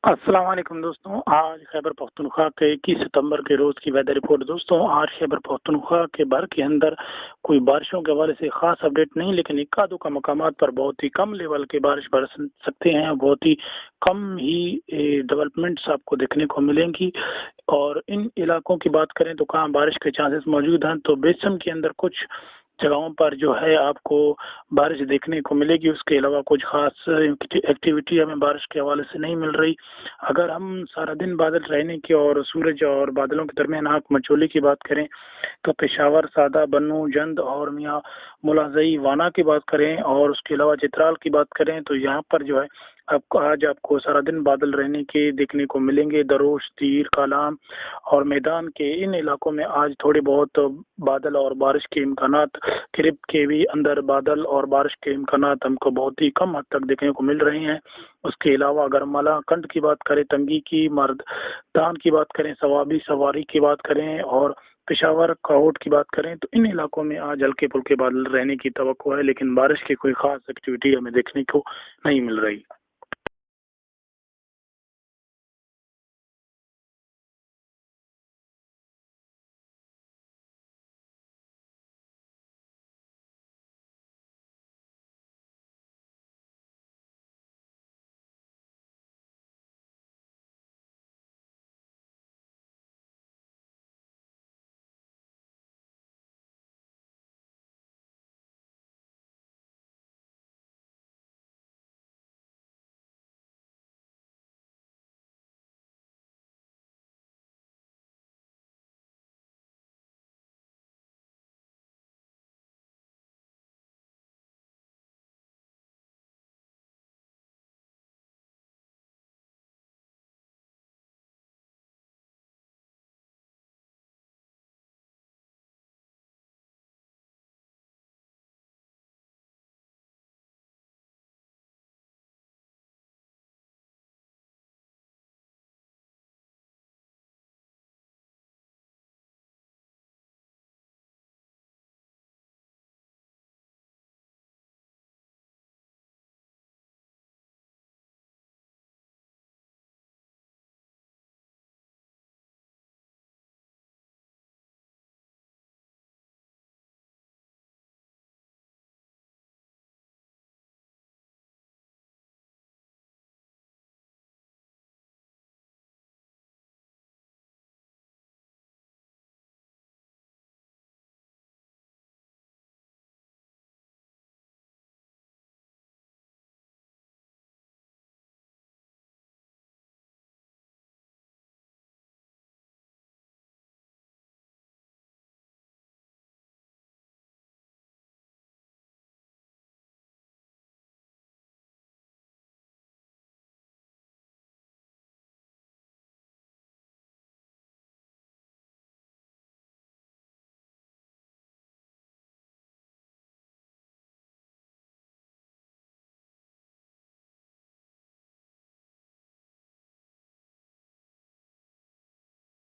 अस्सलाम वालेकुम दोस्तों। आज खैबर पख्तूनख्वा के 21 सितंबर के रोज़ की वेदर रिपोर्ट। दोस्तों आज खैबर पख्तूनख्वा के भर के अंदर कोई बारिशों के हवाले से ख़ास अपडेट नहीं, लेकिन इक्का दुक्का मकामात पर बहुत ही कम लेवल की बारिश बरस सकते हैं। बहुत ही कम ही डेवलपमेंट्स आपको देखने को मिलेंगी। और इन इलाकों की बात करें तो कहाँ बारिश के चांसेस मौजूद हैं, तो बेसम के अंदर कुछ जगहों पर जो है आपको बारिश देखने को मिलेगी। उसके अलावा कुछ ख़ास एक्टिविटी हमें बारिश के हवाले से नहीं मिल रही। अगर हम सारा दिन बादल रहने की और सूरज और बादलों के दरमियान आँख मचोली की बात करें तो पेशावर, सादा, बन्नू, जंद और मियाँ मुलाज़ई, वाना की बात करें और उसके अलावा चित्राल की बात करें तो यहाँ पर जो है आपको सारा दिन बादल रहने के देखने को मिलेंगे। दरोश, तीर, कालाम और मैदान के इन इलाकों में आज थोड़े बहुत बादल और बारिश के इम्कानात, क्रिब के भी अंदर बादल और बारिश के इम्कानात हमको बहुत ही कम हद तक देखने को मिल रहे हैं। उसके अलावा अगर मलाकंड की बात करें, तंगी की, मर्दान की बात करें, सवाबी सवारी की बात करें और पेशावर, काहोट की बात करें तो इन इलाकों में आज हल्के-फुल्के बादल रहने की तवक्को है, लेकिन बारिश की कोई ख़ास एक्टिविटी हमें देखने को नहीं मिल रही।